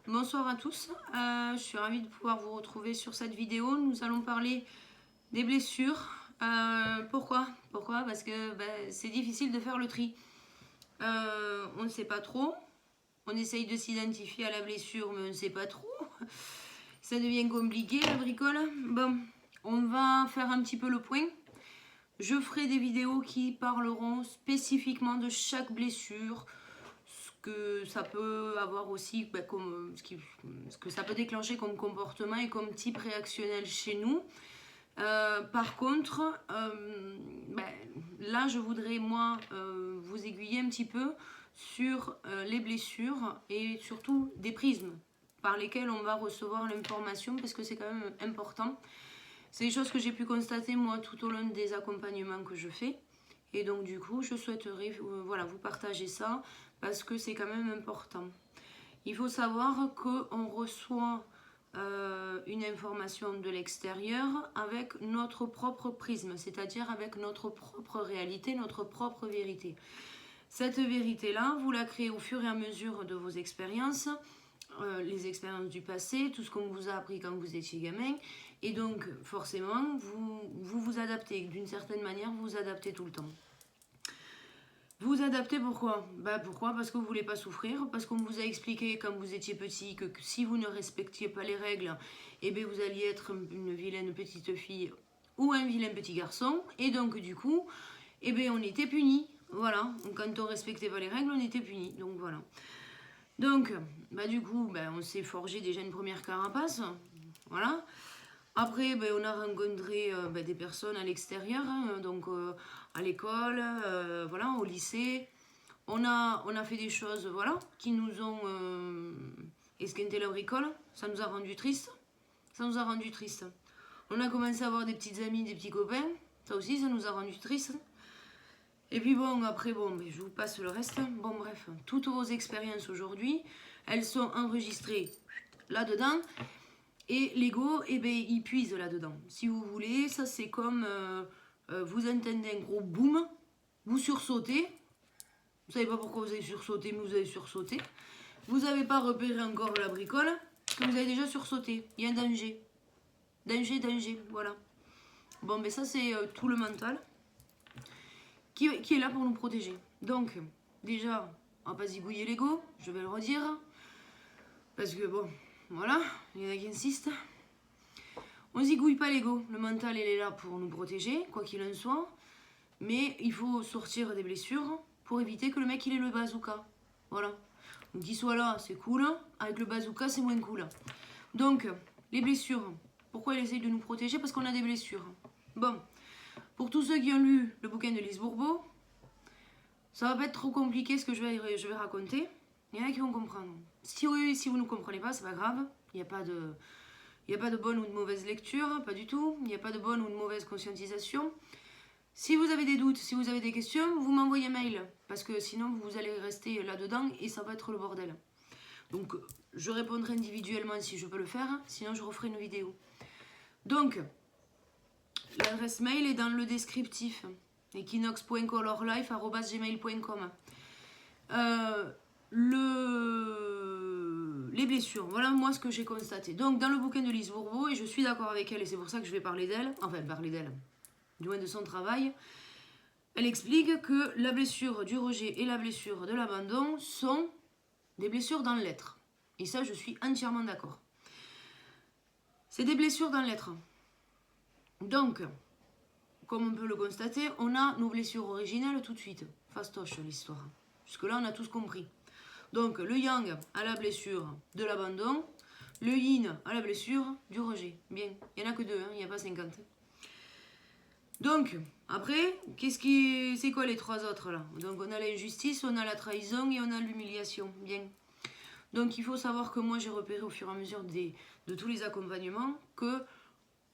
Bonsoir à tous, je suis ravie de pouvoir vous retrouver sur cette vidéo. Nous allons parler des blessures. Pourquoi? Parce que c'est difficile de faire le tri. On ne sait pas trop. On essaye de s'identifier à la blessure, mais on ne sait pas trop. Ça devient compliqué la bricole. Bon, on va faire un petit peu le point. Je ferai des vidéos qui parleront spécifiquement de chaque blessure, ce que ça peut avoir aussi, ce que ça peut déclencher comme comportement et comme type réactionnel chez nous. Par contre, là je voudrais moi vous aiguiller un petit peu sur les blessures et surtout des prismes par lesquels on va recevoir l'information, parce que c'est quand même important. C'est des choses que j'ai pu constater moi tout au long des accompagnements que je fais. Et donc du coup, je souhaiterais vous partager ça parce que c'est quand même important. Il faut savoir qu'on reçoit une information de l'extérieur avec notre propre prisme, c'est-à-dire avec notre propre réalité, notre propre vérité. Cette vérité-là, vous la créez au fur et à mesure de vos expériences, les expériences du passé, tout ce qu'on vous a appris quand vous étiez gamin. Et donc, forcément, vous adaptez. D'une certaine manière, vous vous adaptez tout le temps. Vous vous adaptez pourquoi? Pourquoi? Parce que vous ne voulez pas souffrir, parce qu'on vous a expliqué quand vous étiez petit que si vous ne respectiez pas les règles, vous alliez être une vilaine petite fille ou un vilain petit garçon. Et donc, du coup, on était punis. Voilà, donc, quand on ne respectait pas les règles, on était punis. Donc, voilà. Donc, du coup, on s'est forgé déjà une première carapace. Voilà. Après, on a rencontré des personnes à l'extérieur, hein, donc à l'école, voilà, au lycée. On a fait des choses, voilà, qui nous ont esquinté la bricole. Ça nous a rendu triste. Ça nous a rendu triste. On a commencé à avoir des petites amies, des petits copains. Ça aussi, ça nous a rendu triste. Et puis bon, après, je vous passe le reste. Bon, bref, toutes vos expériences aujourd'hui, elles sont enregistrées là-dedans. Et l'ego, il puise là-dedans. Si vous voulez, ça c'est comme vous entendez un gros boom, vous sursautez. Vous savez pas pourquoi vous avez sursauté, mais vous avez sursauté. Vous n'avez pas repéré encore la bricole, que vous avez déjà sursauté. Il y a un danger. Danger, voilà. Bon, ça c'est tout le mental qui est là pour nous protéger. Donc, déjà, on va pas zigouiller l'ego, je vais le redire. Parce que bon, voilà, il y en a qui insistent. On zigouille pas l'ego, le mental il est là pour nous protéger, quoi qu'il en soit. Mais il faut sortir des blessures pour éviter que le mec il ait le bazooka. Voilà. Donc qu'il soit là, c'est cool. Avec le bazooka, c'est moins cool. Donc, les blessures. Pourquoi il essaye de nous protéger? Parce qu'on a des blessures. Bon, pour tous ceux qui ont lu le bouquin de Lise Bourbeau, ça va pas être trop compliqué ce que je vais raconter. Il y en a qui vont comprendre. Si vous ne comprenez pas, c'est pas grave. Il n'y a pas de bonne ou de mauvaise lecture, pas du tout. Il n'y a pas de bonne ou de mauvaise conscientisation. Si vous avez des doutes, si vous avez des questions, vous m'envoyez un mail. Parce que sinon, vous allez rester là-dedans et ça va être le bordel. Donc, je répondrai individuellement si je peux le faire. Sinon, je referai une vidéo. Donc, l'adresse mail est dans le descriptif. equinox.colorlife@gmail.com. Les blessures, voilà moi ce que j'ai constaté. Donc dans le bouquin de Lise Bourbeau, et je suis d'accord avec elle et c'est pour ça que je vais parler d'elle, du moins de son travail, elle explique que la blessure du rejet et la blessure de l'abandon sont des blessures dans l'être. Et ça, je suis entièrement d'accord. C'est des blessures dans l'être. Donc, comme on peut le constater, on a nos blessures originelles tout de suite. Fastoche l'histoire. Jusque-là, on a tous compris. Donc, le yang à la blessure de l'abandon, le yin à la blessure du rejet. Bien, il n'y en a que deux, il n'y a pas 50. Donc, après, c'est quoi les trois autres là? Donc, on a l'injustice, on a la trahison et on a l'humiliation. Bien. Donc, il faut savoir que moi, j'ai repéré au fur et à mesure de tous les accompagnements que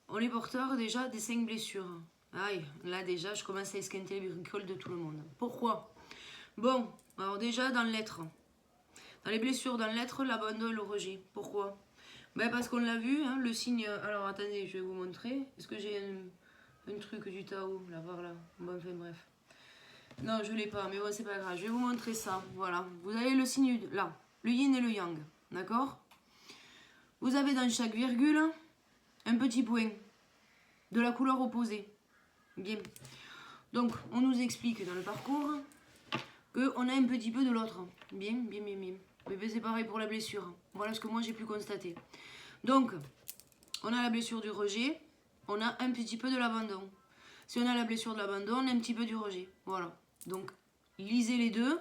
on est porteur déjà des 5 blessures. Aïe, là déjà, je commence à esquinter les bricoles de tout le monde. Pourquoi? Bon, alors déjà, dans l'être. Dans les blessures dans l'être, l'abandon et le rejet. Pourquoi? Parce qu'on l'a vu, hein, le signe... Alors, attendez, je vais vous montrer. Est-ce que j'ai un truc du Tao, là, voir là? Bon, enfin, bref. Non, je l'ai pas, mais bon, c'est pas grave. Je vais vous montrer ça, voilà. Vous avez le signe, là, le yin et le yang, d'accord? vous avez dans chaque virgule un petit point de la couleur opposée. Bien. Donc, on nous explique dans le parcours qu'on a un petit peu de l'autre. Bien, bien, bien, bien. Mais c'est pareil pour la blessure. Voilà ce que moi j'ai pu constater. Donc, on a la blessure du rejet, on a un petit peu de l'abandon. Si on a la blessure de l'abandon, on a un petit peu du rejet. Voilà. Donc, lisez les deux.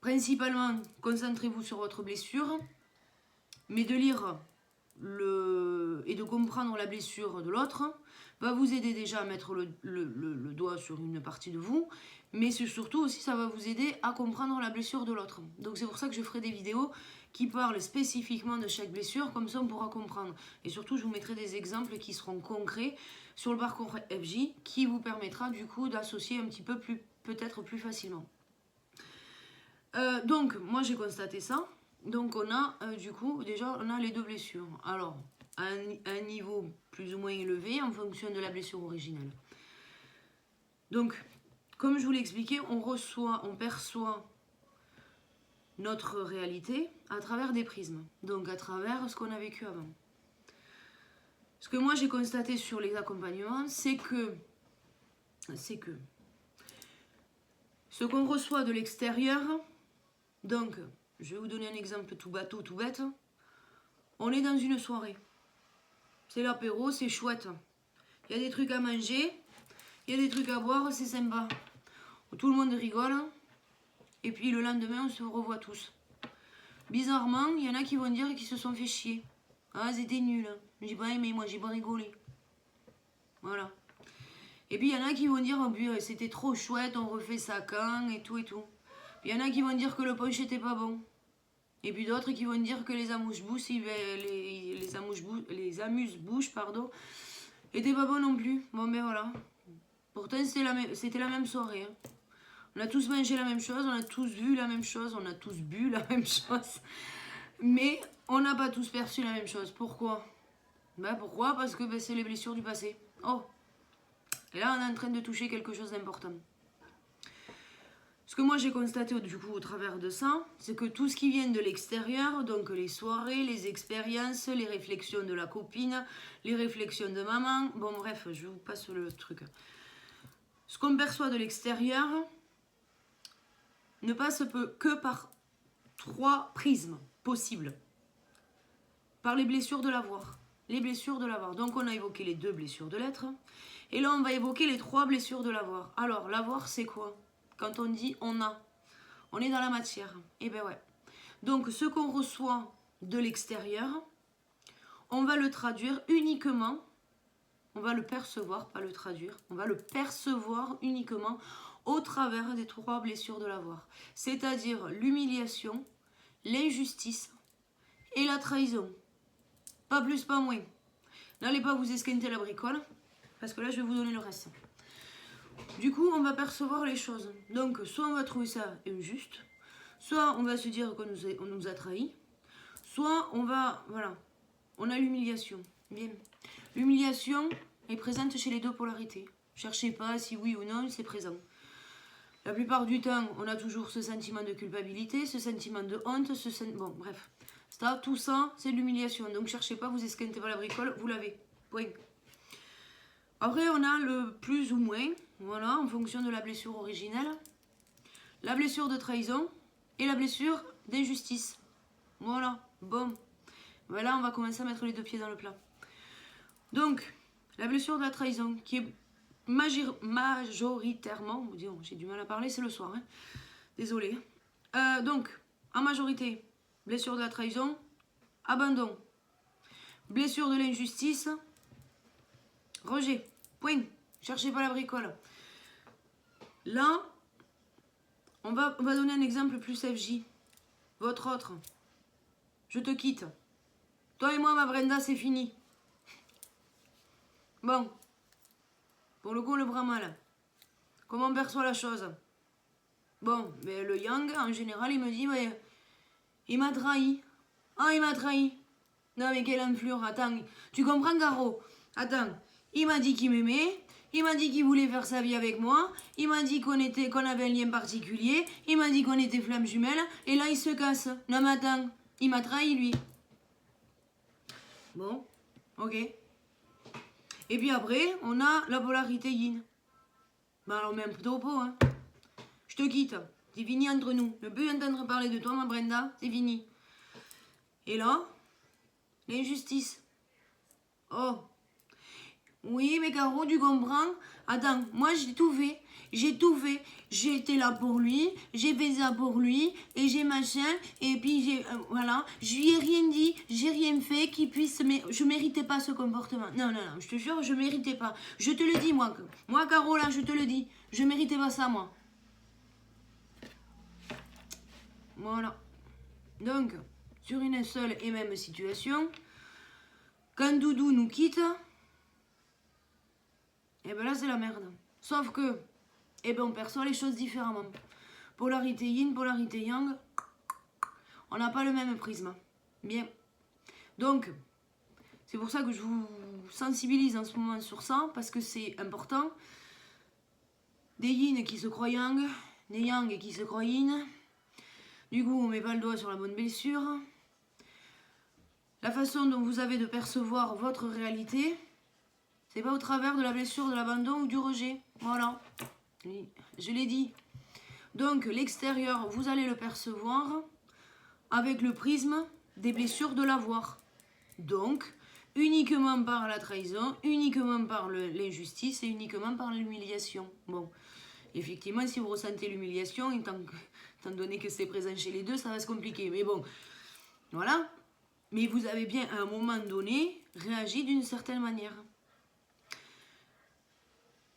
Principalement, concentrez-vous sur votre blessure. Mais de lire et de comprendre la blessure de l'autre va vous aider déjà à mettre le doigt sur une partie de vous. Mais surtout aussi, ça va vous aider à comprendre la blessure de l'autre. Donc c'est pour ça que je ferai des vidéos qui parlent spécifiquement de chaque blessure, comme ça on pourra comprendre. Et surtout, je vous mettrai des exemples qui seront concrets sur le parcours FJ, qui vous permettra du coup d'associer un petit peu plus, peut-être plus facilement. Donc, moi j'ai constaté ça. Donc on a, du coup, déjà on a les deux blessures. Alors, à un niveau plus ou moins élevé en fonction de la blessure originale. Donc, comme je vous l'ai expliqué, on perçoit notre réalité à travers des prismes. Donc à travers ce qu'on a vécu avant. Ce que moi j'ai constaté sur les accompagnements, c'est que ce qu'on reçoit de l'extérieur, donc je vais vous donner un exemple tout bateau, tout bête. On est dans une soirée. C'est l'apéro, c'est chouette. Il y a des trucs à manger, il y a des trucs à boire, c'est sympa. Tout le monde rigole. Et puis le lendemain, on se revoit tous. Bizarrement, il y en a qui vont dire qu'ils se sont fait chier. Ah, c'était nul. J'ai pas aimé, moi, j'ai pas rigolé. Voilà. Et puis il y en a qui vont dire, oh, c'était trop chouette, on refait ça quand, et tout et tout. Puis il y en a qui vont dire que le punch était pas bon. Et puis d'autres qui vont dire que les amuse-bouches, les amuse-bouches, pardon, étaient pas bons non plus. Bon, ben voilà. Pourtant, c'était la même soirée. Hein. On a tous mangé la même chose, on a tous vu la même chose, on a tous bu la même chose. Mais on n'a pas tous perçu la même chose. Pourquoi? Ben pourquoi? Parce que c'est les blessures du passé. Oh. Et là, on est en train de toucher quelque chose d'important. Ce que moi j'ai constaté du coup au travers de ça, c'est que tout ce qui vient de l'extérieur, donc les soirées, les expériences, les réflexions de la copine, les réflexions de maman, bon bref, je vous passe le truc. Ce qu'on perçoit de l'extérieur ne passe que par 3 prismes possibles. Par les blessures de l'avoir. Les blessures de l'avoir. Donc on a évoqué les 2 blessures de l'être. Et là on va évoquer les 3 blessures de l'avoir. Alors l'avoir c'est quoi? Quand on dit on est dans la matière. Et ben ouais. Donc ce qu'on reçoit de l'extérieur, on va le traduire uniquement, on va le percevoir, pas le traduire, on va le percevoir uniquement au travers des 3 blessures de l'avoir. C'est-à-dire l'humiliation, l'injustice et la trahison. Pas plus, pas moins. N'allez pas vous esquinter la bricole, parce que là je vais vous donner le reste. Du coup, on va percevoir les choses. Donc, soit on va trouver ça injuste, soit on va se dire qu'on nous a trahis, soit on va, voilà, on a l'humiliation. Bien. L'humiliation est présente chez les 2 polarités. Cherchez pas si oui ou non, c'est présent. La plupart du temps, on a toujours ce sentiment de culpabilité, ce sentiment de honte, bon, bref. Tout ça, c'est de l'humiliation. Donc, cherchez pas, vous esquintez pas la bricole, vous l'avez. Point. Après, on a le plus ou moins, voilà, en fonction de la blessure originelle, la blessure de trahison et la blessure d'injustice. Voilà, bon. Voilà, on va commencer à mettre les 2 pieds dans le plat. Donc, la blessure de la trahison, qui est majoritairement, j'ai du mal à parler, c'est le soir, hein. Désolée. Donc, en majorité, blessure de la trahison, abandon, blessure de l'injustice, rejet. Point. Cherchez pas la bricole. Là, on va donner un exemple plus FJ. Votre autre. Je te quitte. Toi et moi, ma Brenda, c'est fini. Bon. Pour le coup, le bras mal. Comment on perçoit la chose? Bon, mais le Yang, en général, il me dit, ouais, il m'a trahi. Ah, il m'a trahi. Non, mais quelle enflure. Attends, tu comprends, Garo? Attends. Il m'a dit qu'il m'aimait, il m'a dit qu'il voulait faire sa vie avec moi, il m'a dit qu'on avait un lien particulier, il m'a dit qu'on était flammes jumelles, et là il se casse. Non mais attends, il m'a trahi lui. Bon, ok. Et puis après, on a la polarité yin. Bah alors, même plutôt au pot, hein. Je te quitte. C'est fini entre nous. Ne plus entendre parler de toi, ma Brenda. C'est fini. Et là, l'injustice. Oh. Oui, mais Caro, tu comprends? Attends, moi j'ai tout fait. J'ai tout fait. J'ai été là pour lui, j'ai fait ça pour lui, et j'ai machin, et puis j'ai. Voilà. Je lui ai rien dit, j'ai rien fait qui puisse. Mais je méritais pas ce comportement. Non, non, non, je te jure, je méritais pas. Je te le dis, moi. Moi, Caro, là, je te le dis. Je méritais pas ça, moi. Voilà. Donc, sur une seule et même situation, quand Doudou nous quitte, et ben là, c'est la merde. Sauf que. Eh bien, on perçoit les choses différemment. Polarité yin, polarité yang, on n'a pas le même prisme. Bien. Donc, c'est pour ça que je vous sensibilise en ce moment sur ça, parce que c'est important. Des yin qui se croient yang, des yang qui se croient yin. Du coup, on ne met pas le doigt sur la bonne blessure. La façon dont vous avez de percevoir votre réalité, c'est pas au travers de la blessure, de l'abandon ou du rejet. Voilà. Je l'ai dit. Donc l'extérieur, vous allez le percevoir avec le prisme des blessures de l'avoir. Donc uniquement par la trahison, uniquement par l'injustice et uniquement par l'humiliation. Bon, effectivement, si vous ressentez l'humiliation, étant donné que c'est présent chez les deux, ça va se compliquer. Mais bon, voilà. Mais vous avez bien à un moment donné réagi d'une certaine manière.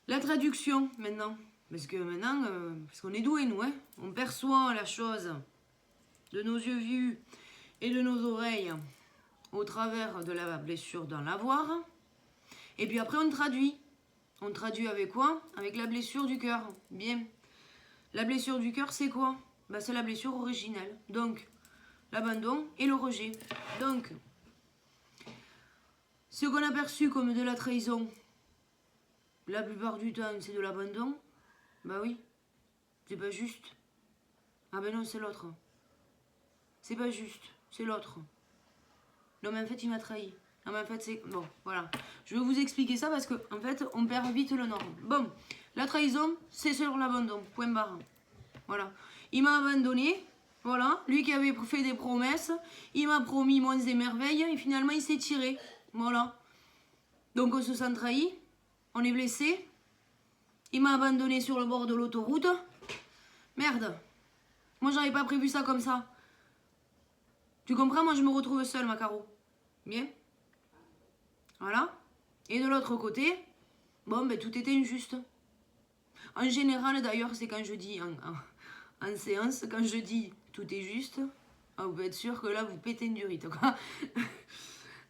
La traduction maintenant. Parce que maintenant, parce qu'on est doués, nous, hein, on perçoit la chose de nos yeux vus et de nos oreilles au travers de la blessure dans l'avoir. Et puis après, on traduit. On traduit avec quoi? Avec la blessure du cœur. Bien. La blessure du cœur, c'est quoi? Ben, c'est la blessure originelle. Donc, l'abandon et le rejet. Donc, ce qu'on a perçu comme de la trahison, la plupart du temps, c'est de l'abandon. Bah oui, c'est pas juste. Ah ben non, c'est l'autre. C'est pas juste, c'est l'autre. Non mais en fait, il m'a trahi. Non mais en fait, c'est... Bon, voilà. Je vais vous expliquer ça parce que en fait, on perd vite le nord. Bon, la trahison, c'est sur l'abandon. Point barre. Voilà. Il m'a abandonné. Voilà. Lui qui avait fait des promesses, il m'a promis monts et merveilles et finalement, il s'est tiré. Voilà. Donc on se sent trahi. On est blessé. Il m'a abandonné sur le bord de l'autoroute. Merde. Moi, j'avais pas prévu ça comme ça. Tu comprends? Moi, je me retrouve seule, ma Caro. Bien. Voilà. Et de l'autre côté, bon, ben, tout était injuste. En général, d'ailleurs, c'est quand je dis en séance, quand je dis tout est juste, vous pouvez être sûr que là, vous pétez une durite, quoi.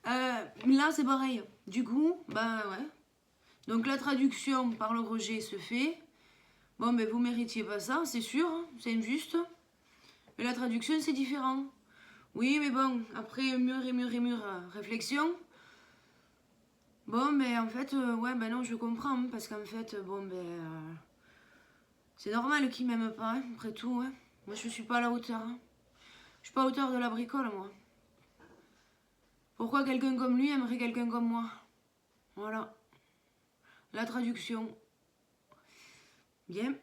Là, c'est pareil. Du coup, ben, ouais. Donc la traduction par le rejet se fait. Bon, ben vous méritiez pas ça, c'est sûr, hein, c'est injuste. Mais la traduction, c'est différent. Oui, mais bon, après mûre réflexion. Bon, ben en fait, ouais, ben non, je comprends. Parce qu'en fait, bon, ben. C'est normal qu'il m'aime pas, hein, après tout. Hein. Moi, je suis pas à la hauteur. Hein. Je suis pas à la hauteur de la bricole, moi. Pourquoi quelqu'un comme lui aimerait quelqu'un comme moi? Voilà. La traduction. Bien.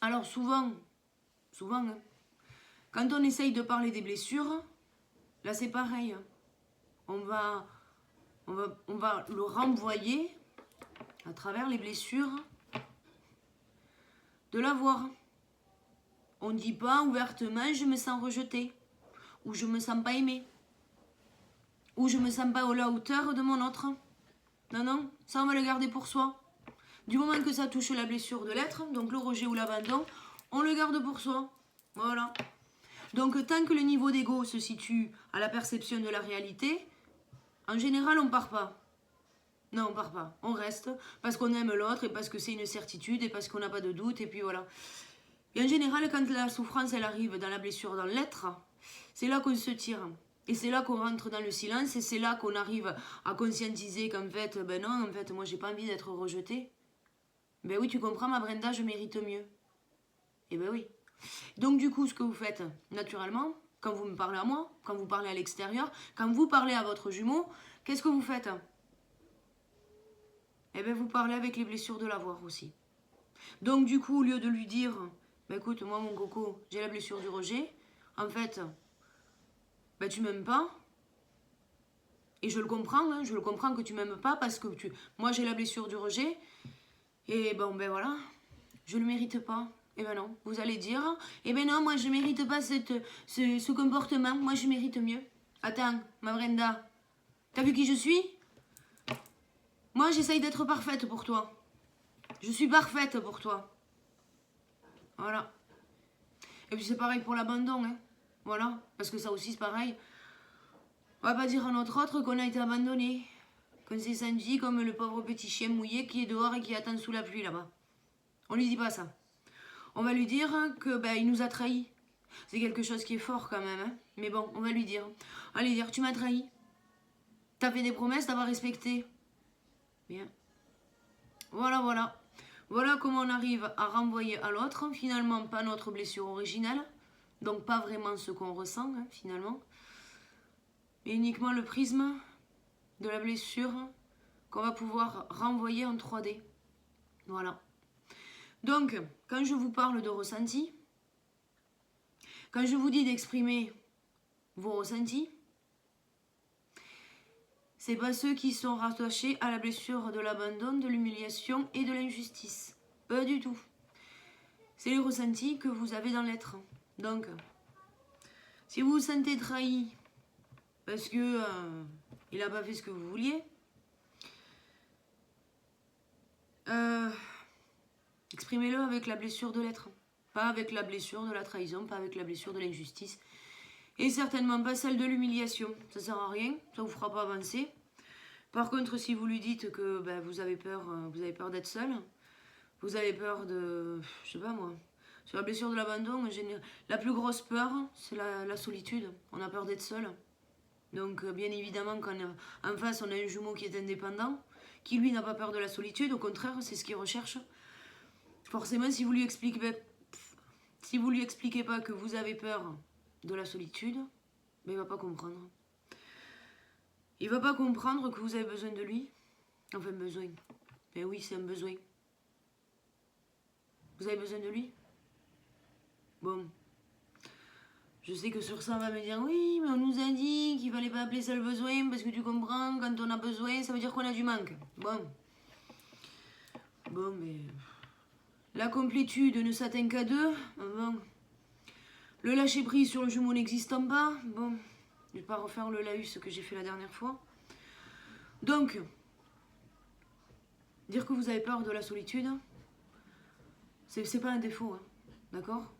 Alors souvent, hein, quand on essaye de parler des blessures, là c'est pareil. On va le renvoyer à travers les blessures de l'avoir. On ne dit pas ouvertement je me sens rejeté, ou je me sens pas aimé, ou je me sens pas à la hauteur de mon autre. Non, non, ça on va le garder pour soi. Du moment que ça touche la blessure de l'être, donc le rejet ou l'abandon, on le garde pour soi. Voilà. Donc tant que le niveau d'ego se situe à la perception de la réalité, en général on part pas. Non, on part pas. On reste parce qu'on aime l'autre et parce que c'est une certitude et parce qu'on n'a pas de doute et puis voilà. Et en général, quand la souffrance elle arrive dans la blessure, dans l'être, c'est là qu'on se tire. Et c'est là qu'on rentre dans le silence et c'est là qu'on arrive à conscientiser qu'en fait, ben non, en fait, moi j'ai pas envie d'être rejetée. Ben oui, tu comprends, ma Brenda, je mérite mieux. Et ben oui. Donc du coup, ce que vous faites, naturellement, quand vous me parlez à moi, quand vous parlez à l'extérieur, quand vous parlez à votre jumeau, qu'est-ce que vous faites? Eh bien, vous parlez avec les blessures de l'avoir aussi. Donc, du coup, au lieu de lui dire, bah, écoute, moi, mon coco, j'ai la blessure du rejet, en fait, bah, tu m'aimes pas. Et je le comprends, hein, je le comprends que tu m'aimes pas parce que moi, j'ai la blessure du rejet. Et bon, ben voilà, je le mérite pas. Eh ben non, vous allez dire, eh ben non, moi, je mérite pas ce comportement. Moi, je mérite mieux. Attends, ma Brenda, t'as vu qui je suis? Moi, j'essaye d'être parfaite pour toi. Je suis parfaite pour toi. Voilà. Et puis c'est pareil pour l'abandon, hein. Voilà. Parce que ça aussi, c'est pareil. On va pas dire à notre autre qu'on a été abandonné. Qu'on s'est senti comme le pauvre petit chien mouillé qui est dehors et qui attend sous la pluie là-bas. On lui dit pas ça. On va lui dire que ben, il nous a trahis. C'est quelque chose qui est fort quand même, hein. Mais bon, on va lui dire. On va lui dire, tu m'as trahi. T'as fait des promesses, t'as pas respecté. Bien. Voilà, voilà. Voilà comment on arrive à renvoyer à l'autre, finalement pas notre blessure originelle, donc pas vraiment ce qu'on ressent, hein, finalement, mais uniquement le prisme de la blessure qu'on va pouvoir renvoyer en 3D. Voilà. Donc, quand je vous parle de ressenti, quand je vous dis d'exprimer vos ressentis, c'est pas ceux qui sont rattachés à la blessure de l'abandon, de l'humiliation et de l'injustice. Pas du tout. C'est les ressentis que vous avez dans l'être. Donc, si vous vous sentez trahi parce que il n'a pas fait ce que vous vouliez, exprimez-le avec la blessure de l'être. Pas avec la blessure de la trahison, pas avec la blessure de l'injustice. Et certainement pas celle de l'humiliation. Ça sert à rien, ça vous fera pas avancer. Par contre, si vous lui dites que ben, vous avez peur d'être seul, vous avez peur de, je sais pas moi, sur la blessure de l'abandon, la plus grosse peur, c'est la solitude. On a peur d'être seul. Donc, bien évidemment, quand en face, on a un jumeau qui est indépendant, qui lui n'a pas peur de la solitude, au contraire, c'est ce qu'il recherche. Forcément, si vous lui expliquez pas que vous avez peur de la solitude, ben, il va pas comprendre. Il va pas comprendre que vous avez besoin de lui. Enfin, besoin. Ben oui, c'est un besoin. Vous avez besoin de lui? Bon. Je sais que sur ça, on va me dire, oui, mais on nous a dit qu'il fallait pas appeler ça le besoin, parce que tu comprends, quand on a besoin, ça veut dire qu'on a du manque. Bon. Bon, mais... La complétude ne s'atteint qu'à deux. Bon. Le lâcher-prise sur le jumeau n'existant pas. Bon. Je vais pas refaire le laïus que j'ai fait la dernière fois. Donc, dire que vous avez peur de la solitude, c'est pas un défaut, hein. D'accord?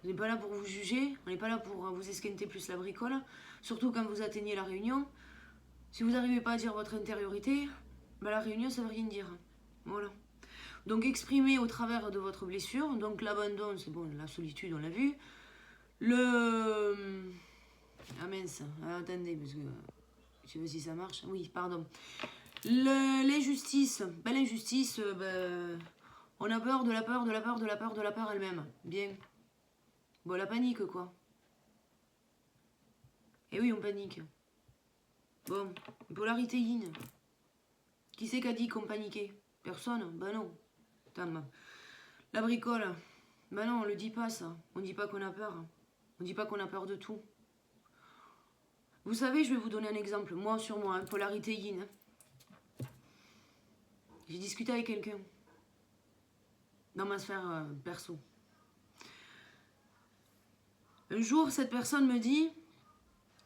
On n'est pas là pour vous juger, on n'est pas là pour vous esquinter plus la bricole, surtout quand vous atteignez la réunion. Si vous n'arrivez pas à dire votre intériorité, ben la réunion ça veut rien dire. Voilà. Donc exprimez au travers de votre blessure, donc l'abandon, c'est bon, la solitude on l'a vu. Ah mince, attendez, parce que je sais pas si ça marche. Oui, pardon. L'injustice, ben l'injustice, on a peur de la peur, de la peur, de la peur, de la peur elle-même. Bien. Bon, la panique, quoi. Eh oui, on panique. Bon, polarité yin. Qui c'est qui a dit qu'on paniquait? Personne? Ben non. Attends, la bricole. Ben non, on le dit pas, ça. On dit pas qu'on a peur. On dit pas qu'on a peur de tout. Vous savez, je vais vous donner un exemple. Moi, sur moi, hein, polarité yin. J'ai discuté avec quelqu'un. Dans ma sphère perso. Un jour, cette personne me dit,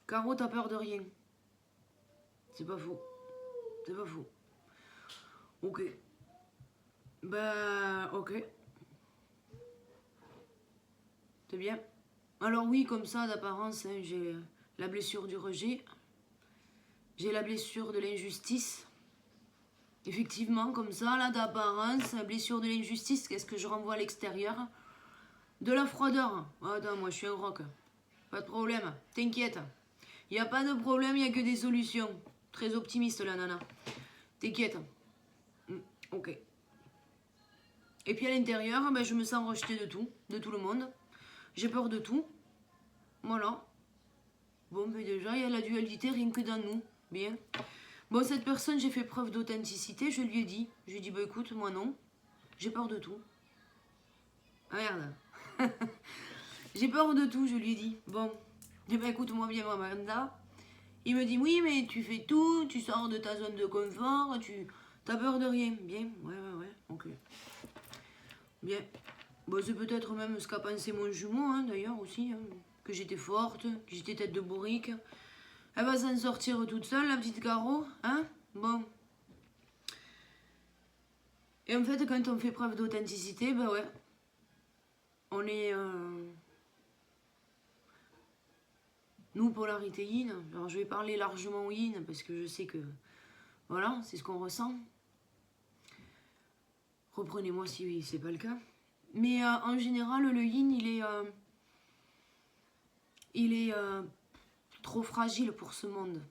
Caro, t'as peur de rien. C'est pas faux. C'est pas faux. Ok. Bah, ok. C'est bien. Alors oui, comme ça, d'apparence, hein, j'ai la blessure du rejet. J'ai la blessure de l'injustice. Effectivement, comme ça, là, d'apparence, la blessure de l'injustice, qu'est-ce que je renvoie à l'extérieur? De la froideur. Attends, moi, je suis un roc. Pas de problème. T'inquiète. Il n'y a pas de problème, il n'y a que des solutions. Très optimiste, la nana. T'inquiète. Ok. Et puis à l'intérieur, ben, je me sens rejetée de tout le monde. J'ai peur de tout. Voilà. Bon, ben déjà, il y a la dualité rien que dans nous. Bien. Bon, cette personne, j'ai fait preuve d'authenticité, je lui ai dit. Je lui ai dit, bah écoute, moi non, j'ai peur de tout. Ah merde. J'ai peur de tout, je lui ai dit. Bon, eh ben écoute, moi bien Amanda. Il me dit, oui, mais tu fais tout, tu sors de ta zone de confort, tu as peur de rien. Bien, ouais, ok. Bien. Bon, c'est peut-être même ce qu'a pensé mon jumeau, hein, d'ailleurs, aussi. Hein, que j'étais forte, que j'étais tête de bourrique. Elle va s'en sortir toute seule, la petite Caro, hein. Bon. Et en fait, quand on fait preuve d'authenticité, ben ouais. On est... Nous, polarité yin, alors je vais parler largement yin parce que je sais que, voilà, c'est ce qu'on ressent. Reprenez-moi si c'est pas le cas. Mais en général, le yin, il est trop fragile pour ce monde.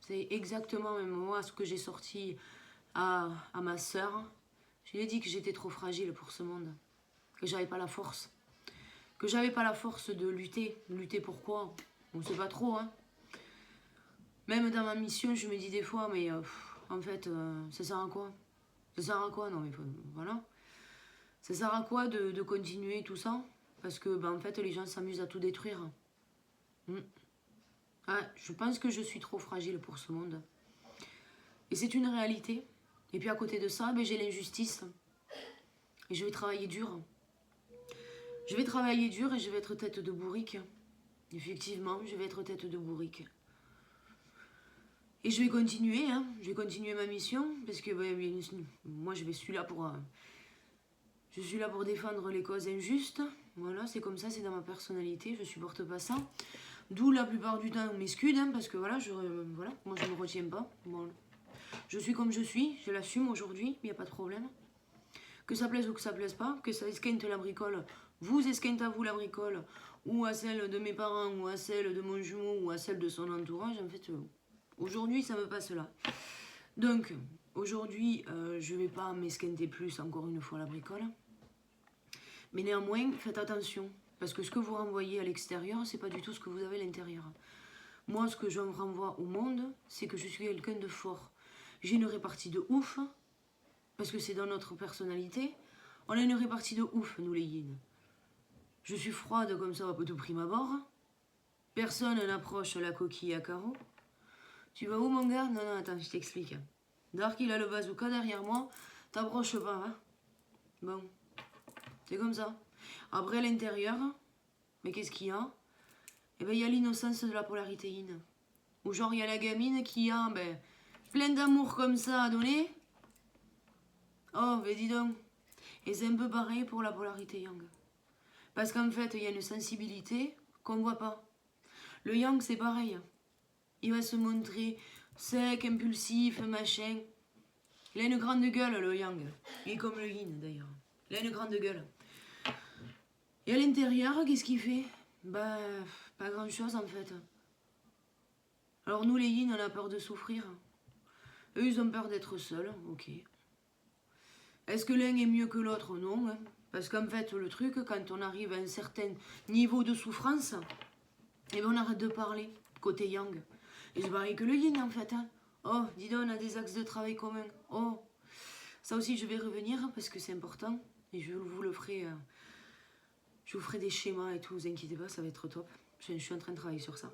C'est exactement même moi ce que j'ai sorti à ma sœur. Je lui ai dit que j'étais trop fragile pour ce monde, que j'avais pas la force. Que j'avais pas la force de lutter. Lutter pourquoi? On sait pas trop, hein. Même dans ma mission, je me dis des fois, mais en fait, ça sert à quoi? Ça sert à quoi? Non, mais voilà. Ça sert à quoi de continuer tout ça? Parce que, ben, en fait, les gens s'amusent à tout détruire. Ah, je pense que je suis trop fragile pour ce monde. Et c'est une réalité. Et puis à côté de ça, ben, j'ai l'injustice. Et je vais travailler dur. Je vais travailler dur et je vais être tête de bourrique. Effectivement, je vais être tête de bourrique. Et je vais continuer, hein. Je vais continuer ma mission, parce que moi je suis là pour défendre les causes injustes. Voilà, c'est comme ça, c'est dans ma personnalité, je supporte pas ça. D'où la plupart du temps on m'excuse, hein, parce que voilà, moi je me retiens pas. Bon, je suis comme je suis, je l'assume aujourd'hui, il n'y a pas de problème. Que ça plaise ou que ça plaise pas, que ça esquinte la bricole, vous esquinte à vous la bricole, ou à celle de mes parents, ou à celle de mon jumeau, ou à celle de son entourage, en fait, aujourd'hui ça me passe là. Donc, aujourd'hui, je vais pas m'esquinter plus, encore une fois, la bricole. Mais néanmoins, faites attention, parce que ce que vous renvoyez à l'extérieur, c'est pas du tout ce que vous avez à l'intérieur. Moi, ce que je renvoie au monde, c'est que je suis quelqu'un de fort. J'ai une répartie de ouf, parce que c'est dans notre personnalité. On a une répartie de ouf, nous les yin. Je suis froide comme ça, de prime abord. Personne n'approche la coquille à carreaux. Tu vas où, mon gars? Non, non, attends, je t'explique. Dark, il a le bazooka derrière moi. T'approches pas, hein? Bon. C'est comme ça. Après, à l'intérieur, mais qu'est-ce qu'il y a? Eh ben, il y a l'innocence de la polarité yin. Ou genre, il y a la gamine qui a plein d'amour comme ça à donner. Oh, mais dis donc. Et c'est un peu pareil pour la polarité yang. Parce qu'en fait, il y a une sensibilité qu'on voit pas. Le yang, c'est pareil. Il va se montrer sec, impulsif, machin. Il a une grande gueule, le yang. Il est comme le yin, d'ailleurs. Il a une grande gueule. Et à l'intérieur, qu'est-ce qu'il fait? Bah, pas grand-chose, en fait. Alors nous, les yin, on a peur de souffrir. Eux, ils ont peur d'être seuls, ok. Est-ce que l'un est mieux que l'autre? Non, hein. Parce qu'en fait, le truc, quand on arrive à un certain niveau de souffrance, eh ben on arrête de parler, côté yang. Et c'est pareil que le yin, en fait. Hein. Oh, dis donc, on a des axes de travail communs. Oh, ça aussi, je vais revenir, parce que c'est important. Et je vous le ferai... je vous ferai des schémas et tout, vous inquiétez pas, ça va être top. Je suis en train de travailler sur ça.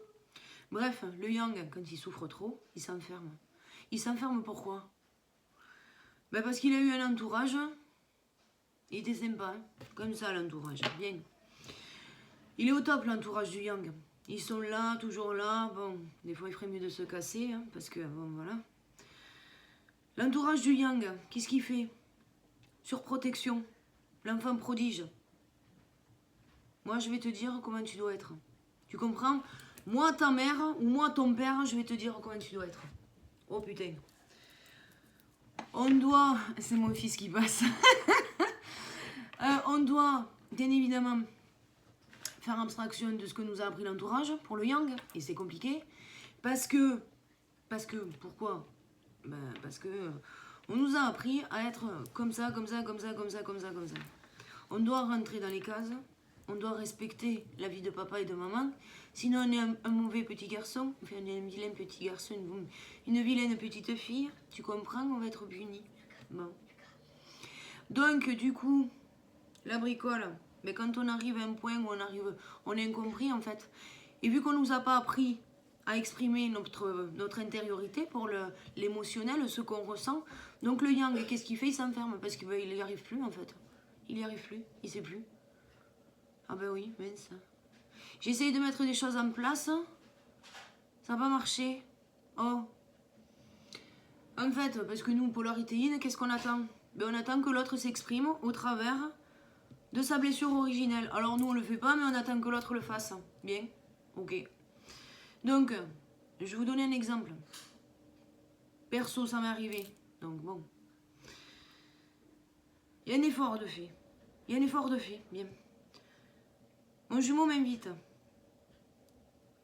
Bref, le yang, quand il souffre trop, il s'enferme. Il s'enferme pourquoi? Ben parce qu'il a eu un entourage... Il était sympa, hein, comme ça l'entourage, bien. Il est au top l'entourage du yang. Ils sont là, toujours là. Bon, des fois il ferait mieux de se casser, hein, parce que, bon, voilà. L'entourage du yang, qu'est-ce qu'il fait? Surprotection, l'enfant prodige. Moi, je vais te dire comment tu dois être. Tu comprends? Moi, ta mère, ou moi, ton père, je vais te dire comment tu dois être. Oh putain. On doit... C'est mon fils qui passe. On doit, bien évidemment, faire abstraction de ce que nous a appris l'entourage pour le yang, et c'est compliqué, parce que, pourquoi? Parce que on nous a appris à être comme ça, comme ça, comme ça, comme ça, comme ça, comme ça. On doit rentrer dans les cases, on doit respecter la vie de papa et de maman. Sinon, on est un mauvais petit garçon, enfin, on est un vilain petit garçon, une vilaine petite fille. Tu comprends, on va être puni. Bon. Donc, du coup, la bricole, mais quand on arrive à un point où on est incompris en fait. Et vu qu'on ne nous a pas appris à exprimer notre intériorité pour l'émotionnel, ce qu'on ressent, donc le yang, qu'est-ce qu'il fait? Il s'enferme parce qu'il n'y arrive plus en fait. Il n'y arrive plus, il ne sait plus. Ah ben oui, mince. J'ai essayé de mettre des choses en place, ça n'a pas marché. Oh. En fait, parce que nous, polarité yin, qu'est-ce qu'on attend? Ben, on attend que l'autre s'exprime au travers de sa blessure originelle. Alors nous, on le fait pas, mais on attend que l'autre le fasse. Bien? Ok. Donc, je vais vous donner un exemple. Perso, ça m'est arrivé. Donc bon. Il y a un effort de fait. Il y a un effort de fait. Bien. Mon jumeau m'invite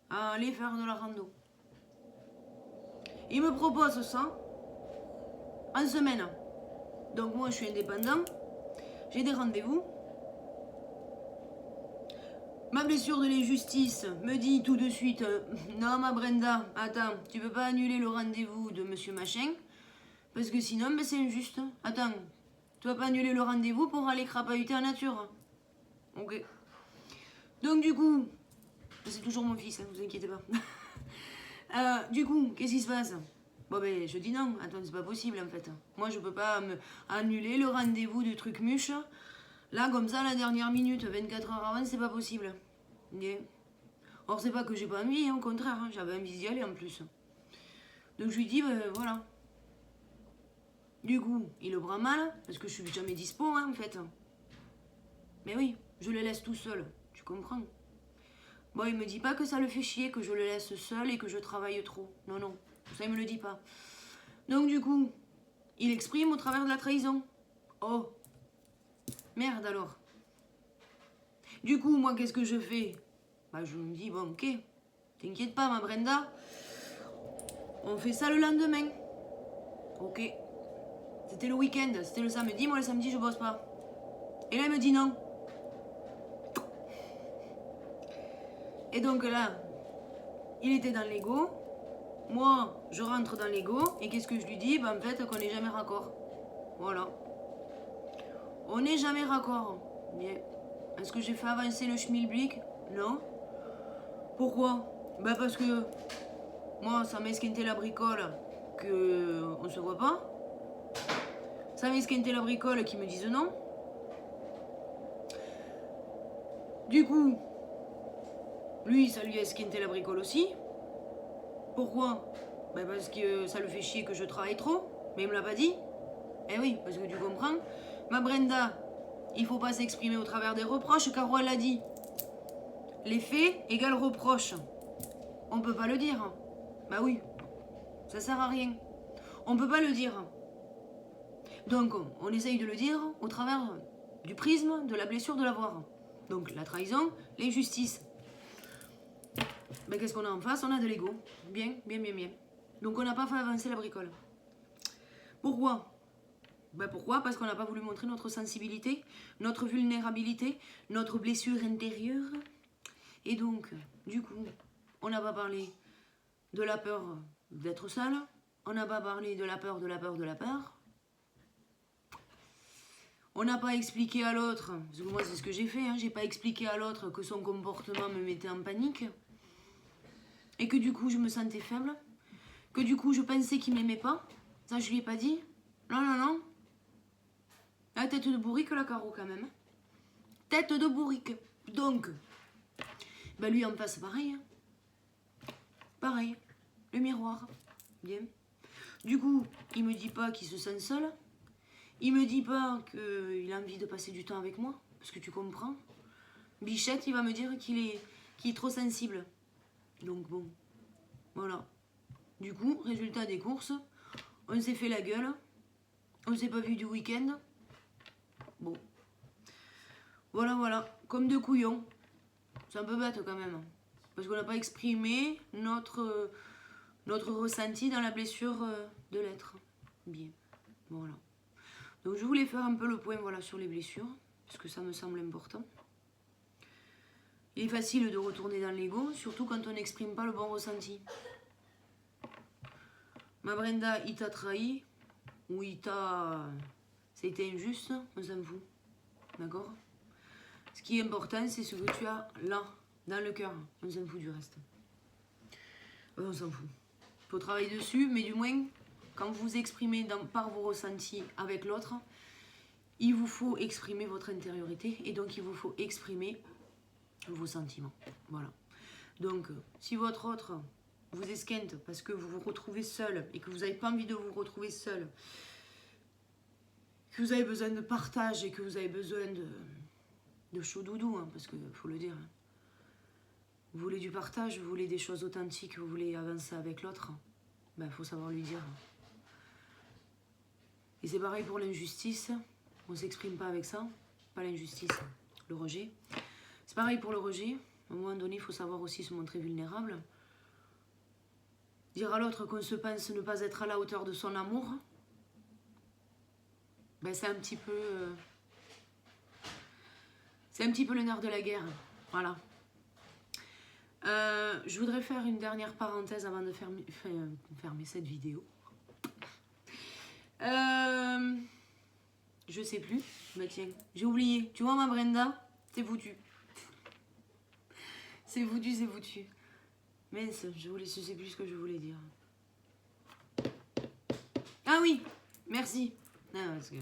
à aller faire de la rando. Il me propose ça en semaine. Donc moi, je suis indépendant. J'ai des rendez-vous. Ma blessure de l'injustice me dit tout de suite non, ma Brenda, attends, tu peux pas annuler le rendez-vous de monsieur machin parce que sinon ben, c'est injuste. Attends, tu vas pas annuler le rendez-vous pour aller crapahuter en nature. Ok. Donc du coup, c'est toujours mon fils, hein, vous inquiétez pas. Du coup, qu'est-ce qui se passe? Bon ben je dis non, attends, c'est pas possible en fait. Moi je peux pas annuler le rendez-vous du truc muche. Là, comme ça, la dernière minute, 24 heures avant, c'est pas possible. Okay. Or, c'est pas que j'ai pas envie, hein, au contraire, hein, j'avais envie d'y aller en plus. Donc, je lui dis, voilà. Du coup, il le prend mal, parce que je suis jamais dispo, hein, en fait. Mais oui, je le laisse tout seul, tu comprends? Bon, il me dit pas que ça le fait chier, que je le laisse seul et que je travaille trop. Non, non, ça, il me le dit pas. Donc, du coup, il exprime au travers de la trahison. Oh. Merde alors. Du coup, moi, qu'est-ce que je fais? Bah, je me dis, bon, ok, t'inquiète pas, ma Brenda, on fait ça le lendemain. Ok. C'était le week-end, c'était le samedi, moi le samedi, je bosse pas. Et là, il me dit non. Et donc là, il était dans l'ego. Moi, je rentre dans l'ego. Et qu'est-ce que je lui dis? Bah, en fait, qu'on n'est jamais raccord. Voilà. On n'est jamais raccord. Bien. Est-ce que j'ai fait avancer le schmilblick? Non. Pourquoi? Bah parce que moi, ça m'a esquinté la bricole qu'on se voit pas. Ça m'a esquinté la bricole qui me disent non. Du coup, lui, ça lui a esquinté la bricole aussi. Pourquoi? Bah parce que ça le fait chier que je travaille trop. Mais il me l'a pas dit. Eh oui, parce que tu comprends. Ma Brenda, il faut pas s'exprimer au travers des reproches. Caro, elle l'a dit. Les faits égale reproche. On peut pas le dire. Bah oui, ça sert à rien. On peut pas le dire. Donc, on essaye de le dire au travers du prisme de la blessure de l'avoir. Donc, la trahison, l'injustice. Ben, qu'est-ce qu'on a en face? On a de l'ego. Bien, bien, bien, bien. Donc, on n'a pas fait avancer la bricole. Pourquoi? Ben, pourquoi? Parce qu'on n'a pas voulu montrer notre sensibilité, notre vulnérabilité, notre blessure intérieure. Et donc, du coup, on n'a pas parlé de la peur d'être seul. On n'a pas parlé de la peur, de la peur, de la peur. On n'a pas expliqué à l'autre, parce que moi c'est ce que j'ai fait, hein, j'ai pas expliqué à l'autre que son comportement me mettait en panique. Et que du coup je me sentais faible. Que du coup je pensais qu'il m'aimait pas. Ça je lui ai pas dit. Non, non, non. La tête de bourrique la Caro quand même. Tête de bourrique. Donc, ben lui en face pareil. Hein. Pareil. Le miroir. Bien. Du coup, il me dit pas qu'il se sent seul. Il me dit pas qu'il a envie de passer du temps avec moi, parce que tu comprends. Bichette, il va me dire qu'il est trop sensible. Donc bon, voilà. Du coup, résultat des courses, on s'est fait la gueule, on s'est pas vu du week-end. Bon. Voilà, voilà, comme deux couillons. C'est un peu bête quand même, parce qu'on n'a pas exprimé notre ressenti dans la blessure de l'être. Bien, voilà. Donc je voulais faire un peu le point voilà, sur les blessures, parce que ça me semble important. Il est facile de retourner dans l'ego, surtout quand on n'exprime pas le bon ressenti. Ma Brenda, il t'a trahi, ou il t'a... Ça a été injuste, on s'en fout. D'accord? Ce qui est important, c'est ce que tu as là, dans le cœur. On s'en fout du reste. On s'en fout. Il faut travailler dessus, mais du moins, quand vous exprimez par vos ressentis avec l'autre, il vous faut exprimer votre intériorité et donc il vous faut exprimer vos sentiments. Voilà. Donc, si votre autre vous esquinte parce que vous vous retrouvez seul et que vous n'avez pas envie de vous retrouver seul, que vous avez besoin de partage et que vous avez besoin de chaud doudou, hein, parce qu'il faut le dire. Hein. Vous voulez du partage, vous voulez des choses authentiques, vous voulez avancer avec l'autre, ben, faut savoir lui dire. Et c'est pareil pour l'injustice, on ne s'exprime pas avec ça, pas l'injustice, le rejet. C'est pareil pour le rejet, à un moment donné, il faut savoir aussi se montrer vulnérable. Dire à l'autre qu'on se pense ne pas être à la hauteur de son amour, ben c'est un petit peu... c'est un petit peu le nerf de la guerre, voilà. Je voudrais faire une dernière parenthèse avant de fermer cette vidéo. Je sais plus. Bah tiens, j'ai oublié. Tu vois ma Brenda, c'est foutu. C'est foutu, c'est foutu. Mince, je sais plus ce que je voulais dire. Ah oui, merci. Ah, parce que...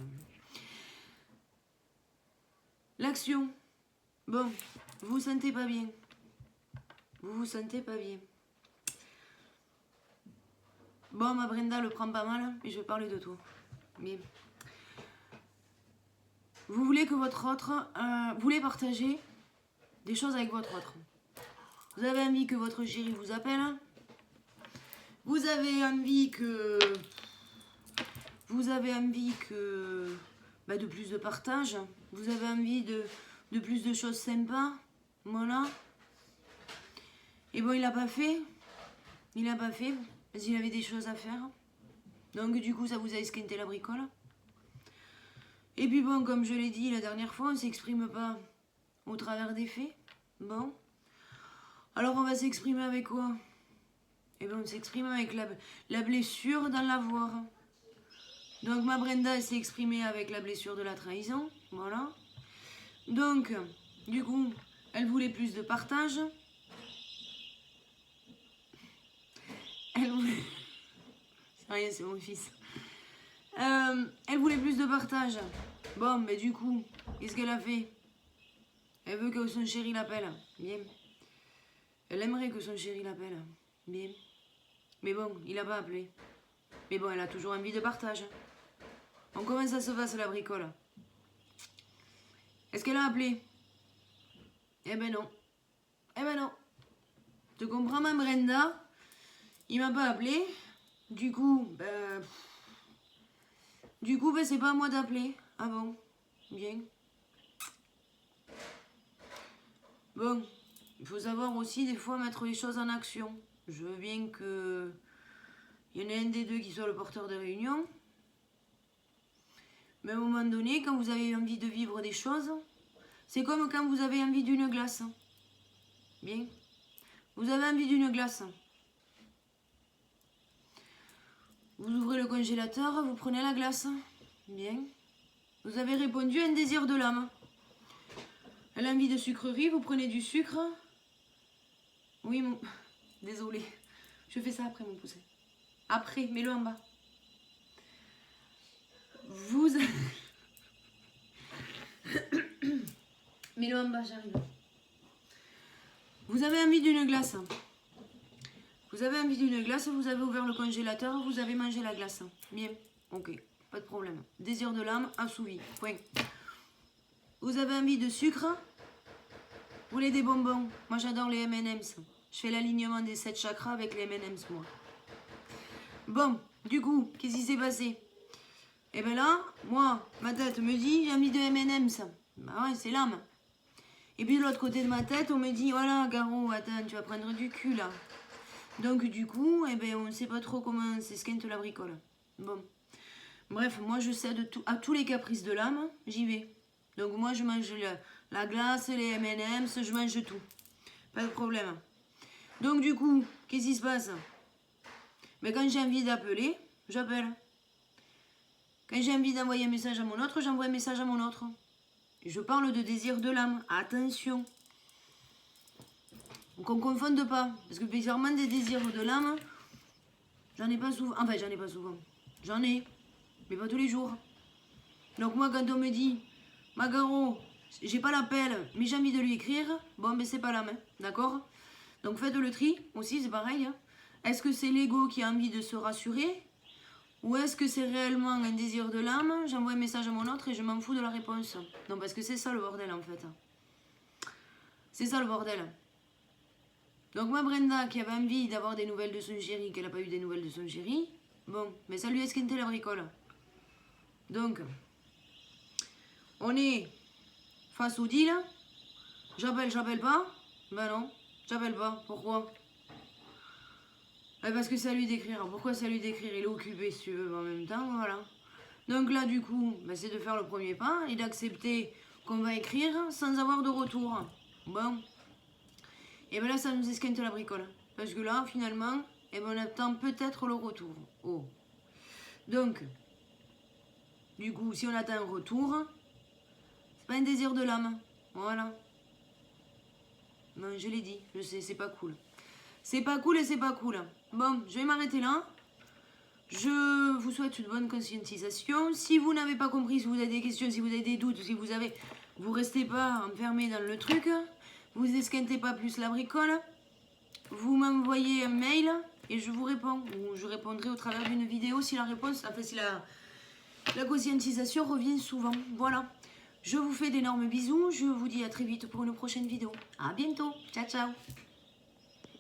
L'action. Bon, vous vous sentez pas bien. Vous vous sentez pas bien. Bon, ma Brenda le prend pas mal, et je vais parler de toi. Bien. Vous voulez que votre autre... vous voulez partager des choses avec votre autre. Vous avez envie que votre chéri vous appelle. Vous avez envie que... Vous avez envie que... Bah, de plus de partage. Vous avez envie de plus de choses sympas. Voilà. Et bon, il l'a pas fait. Il l'a pas fait. Parce qu'il avait des choses à faire. Donc du coup, ça vous a esquinté la bricole. Et puis bon, comme je l'ai dit la dernière fois, on ne s'exprime pas au travers des faits. Bon. Alors on va s'exprimer avec quoi? Eh bien, on s'exprime avec la blessure dans l'avoir. Donc ma Brenda s'est exprimée avec la blessure de la trahison. Voilà. Donc, du coup, elle voulait plus de partage. Elle voulait... C'est rien, c'est mon fils. Elle voulait plus de partage. Bon, mais du coup, qu'est-ce qu'elle a fait? Elle veut que son chéri l'appelle. Bien. Elle aimerait que son chéri l'appelle. Bien. Mais bon, il n'a pas appelé. Mais bon, elle a toujours envie de partage. Donc comment ça se passe la bricole? Est-ce qu'elle a appelé? Eh ben non. Eh ben non. Tu comprends ma Brenda? Il m'a pas appelé. Du coup, ben c'est pas à moi d'appeler. Ah bon? Bien. Bon, il faut savoir aussi des fois mettre les choses en action. Je veux bien que il y en ait un des deux qui soit le porteur de réunion. Mais à un moment donné, quand vous avez envie de vivre des choses, c'est comme quand vous avez envie d'une glace. Bien. Vous avez envie d'une glace. Vous ouvrez le congélateur, vous prenez la glace. Bien. Vous avez répondu à un désir de l'âme. Elle a envie de sucrerie, vous prenez du sucre. Oui, mon... Désolée. Je fais ça après, mon poussin. Après, mets-le en bas. Vous... Mets-le en bas, j'arrive. Vous avez envie d'une glace. Vous avez envie d'une glace, vous avez ouvert le congélateur, vous avez mangé la glace. Bien, ok, pas de problème. Désir de l'âme, assouvi. Point. Vous avez envie de sucre? Vous voulez des bonbons? Moi, j'adore les M&M's. Je fais l'alignement des 7 chakras avec les M&M's, moi. Bon, du coup, qu'est-ce qui s'est passé? Et bien là, moi, ma tête me dit, j'ai envie de M&M's. Bah ouais, c'est l'âme. Et puis de l'autre côté de ma tête, on me dit, voilà, Garo, attends, tu vas prendre du cul, là. Donc du coup, eh ben, on ne sait pas trop comment s'esquinte la bricole. Bon. Bref, moi, je cède à tous les caprices de l'âme, j'y vais. Donc moi, je mange la glace, les M&M's, je mange tout. Pas de problème. Donc du coup, qu'est-ce qui se passe? Mais quand j'ai envie d'appeler, j'appelle. Quand j'ai envie d'envoyer un message à mon autre, j'envoie un message à mon autre. Je parle de désir de l'âme. Attention. Qu'on ne confonde pas. Parce que bizarrement, des désirs de l'âme, j'en ai pas souvent. Enfin, j'en ai pas souvent. J'en ai, mais pas tous les jours. Donc moi, quand on me dit, Magaro, j'ai pas l'appel, mais j'ai envie de lui écrire, bon, ben c'est pas l'âme, d'accord? Donc faites le tri, aussi, c'est pareil. Hein. Est-ce que c'est l'ego qui a envie de se rassurer? Ou est-ce que c'est réellement un désir de l'âme? J'envoie un message à mon autre et je m'en fous de la réponse. Non, parce que c'est ça le bordel, en fait. C'est ça le bordel. Donc moi, Brenda, qui avait envie d'avoir des nouvelles de son chéri, qu'elle n'a pas eu des nouvelles de son chéri, bon, mais ça lui a esquinté la bricole. Donc, on est face au deal. J'appelle pas? Ben non, j'appelle pas. Pourquoi? Parce que c'est à lui d'écrire. Pourquoi c'est à lui d'écrire? Il est occupé, si tu veux, en même temps, voilà. Donc là, du coup, ben, c'est de faire le premier pas et d'accepter qu'on va écrire sans avoir de retour. Bon. Et bien là, ça nous esquinte la bricole. Parce que là, finalement, eh ben, on attend peut-être le retour. Oh. Donc, du coup, si on attend un retour, c'est pas un désir de l'âme. Voilà. Non, je l'ai dit, je sais, c'est pas cool. C'est pas cool et c'est pas cool. Bon, je vais m'arrêter là. Je vous souhaite une bonne conscientisation. Si vous n'avez pas compris, si vous avez des questions, si vous avez des doutes, si vous avez... Vous restez pas enfermé dans le truc. Vous esquintez pas plus la bricole. Vous m'envoyez un mail et je vous réponds. Ou je répondrai au travers d'une vidéo si la réponse... Enfin, si la conscientisation revient souvent. Voilà. Je vous fais d'énormes bisous. Je vous dis à très vite pour une prochaine vidéo. À bientôt. Ciao, ciao.